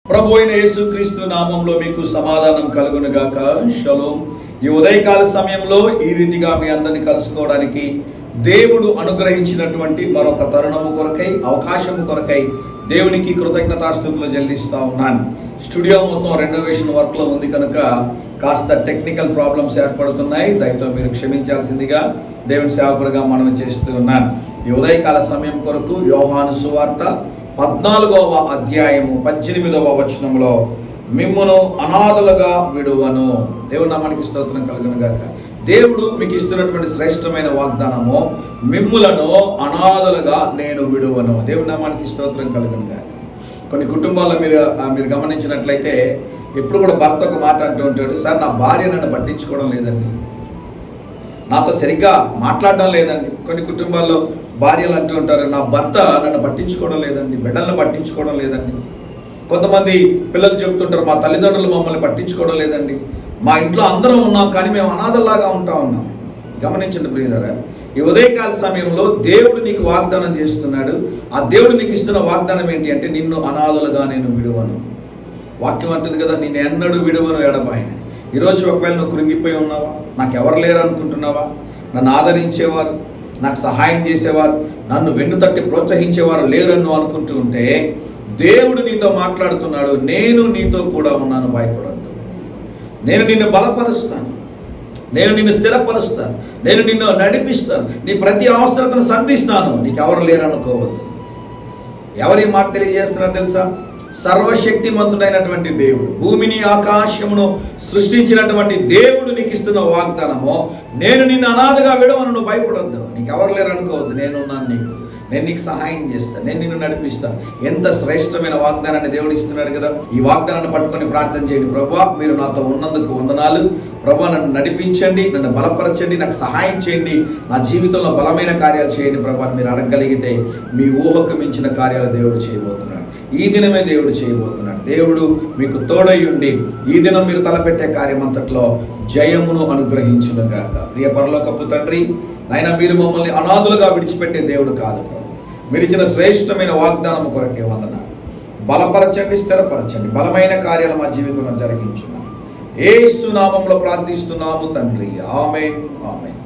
ప్రభు అయిన యేసుక్రీస్తు నామంలో మీకు సమాధానం కలుగును గాక. షలోం. ఈ ఉదయకాల సమయంలో ఈ రీతిగా మీ అందరిని కలుసుకోవడానికి దేవుడు అనుగ్రహించినటువంటి మరొక తరుణము కొరకై, అవకాశము కొరకై దేవునికి కృతజ్ఞతాస్తుతులు చెల్లిస్తా ఉన్నాను. స్టూడియో మొత్తం రెనోవేషన్ వర్క్లో ఉంది కనుక కాస్త టెక్నికల్ ప్రాబ్లమ్స్ ఏర్పడుతున్నాయి. దయతో మీరు క్షమించాల్సిందిగా దేవుని సేవకుడిగా మనవి చేస్తూ ఉన్నాను. ఈ ఉదయకాల సమయం కొరకు యోహాను సువార్త 14వ అధ్యాయము 18వ వచనంలో మిమ్మును అనాథలుగా విడువను. దేవుని నామానికి స్తోత్రం కలుగును గాక. దేవుడు మీకు ఇస్తున్నటువంటి శ్రేష్టమైన వాగ్దానము, మిమ్ములను అనాథలుగా నేను విడువను. దేవుని నామానికి స్తోత్రం కలుగును గాక. కొన్ని కుటుంబాల్లో మీరు గమనించినట్లయితే ఎప్పుడు కూడా భర్త ఒక మాట అంటూ ఉంటాడు, సార్ నా భార్య నన్ను పట్టించుకోవడం లేదండి, నాతో సరిగ్గా మాట్లాడడం లేదండి. కొన్ని కుటుంబాల్లో భార్యలు అంటూ ఉంటారు, నా భర్త నన్ను పట్టించుకోవడం లేదండి, బిడ్డలను పట్టించుకోవడం లేదండి. కొంతమంది పిల్లలు చెప్తుంటారు, మా తల్లిదండ్రులు మమ్మల్ని పట్టించుకోవడం లేదండి, మా ఇంట్లో అందరం ఉన్నాం కానీ మేము అనాథల్లాగా ఉన్నాం. గమనించండి ప్రియులారా, ఈ ఉదయకాల సమయంలో దేవుడు నీకు వాగ్దానం చేస్తున్నాడు. ఆ దేవుడు నీకు ఇస్తున్న వాగ్దానం ఏంటి అంటే, నిన్ను అనాథలుగా నేను విడువను. వాక్యం అంటుంది కదా, నిన్ను ఎన్నడూ విడువను ఎడబాయని. ఈరోజు ఒకవేళ నువ్వు కృంగిపోయి ఉన్నావా, నాకు ఎవరు లేరు అనుకుంటున్నావా, నన్ను ఆదరించేవారు, నాకు సహాయం చేసేవారు, నన్ను వెన్నుతట్టి ప్రోత్సహించేవారు లేరని నువ్వు అనుకుంటూ ఉంటే దేవుడు నీతో మాట్లాడుతున్నాడు, నేను నీతో కూడా ఉన్నాను, భయపడద్దు, నేను నిన్ను బలపరుస్తాను, నేను నిన్ను స్థిరపరుస్తాను, నేను నిన్ను నడిపిస్తాను, నీ ప్రతి అవసరతను సంధిస్తాను, నీకు ఎవరు లేరనుకోవద్దు. ఎవరి మాట తెలియజేస్తున్నా తెలుసా? సర్వశక్తిమంతుడైనటువంటి దేవుడు, భూమిని ఆకాశమును సృష్టించినటువంటి దేవుడు నీకు ఇస్తున్న వాగ్దానము, నేను నిన్ను అనాథగా విడవను, నువ్వు భయపడొద్దు, నీకు ఎవరు లేరు అనుకోవద్దు, నేనున్నాను, నేను నీకు సహాయం చేస్తాను, నేను నిన్ను నడిపిస్తాను. ఎంత శ్రేష్టమైన వాగ్దానాన్ని దేవుడు ఇస్తున్నాడు కదా. ఈ వాగ్దానాన్ని పట్టుకొని ప్రార్థన చేయండి. ప్రభువా, మీరు నాతో ఉన్నందుకు వందనాలు. ప్రభువా, నన్ను నడిపించండి, నన్ను బలపరచండి, నాకు సహాయం చేయండి, నా జీవితంలో బలమైన కార్యాలు చేయండి ప్రభువా. మీరు అడగగలిగితే మీ ఊహకు మించిన కార్యాలు దేవుడు చేయబోతున్నాడు. ఈ దినమే దేవుడు చేయబోతున్నాడు. దేవుడు మీకు తోడై ఉండి ఈ దినం మీరు తలపెట్టే కార్యమంతట్లో జయమును అనుగ్రహించునుగాక. ప్రియ పరలోకపు తండ్రి, నాయన, మీరు మమ్మల్ని అనాథులుగా విడిచిపెట్టే దేవుడు కాదు. మీరు ఇచ్చిన శ్రేష్టమైన వాగ్దానం కొరకే వందనాలు. బలపరచండి, స్థిరపరచండి, బలమైన కార్యాలు మా జీవితంలో జరిగించున్నాం. యేసు నామములో ప్రార్థిస్తున్నాము తండ్రి. ఆమేన్, ఆమేన్.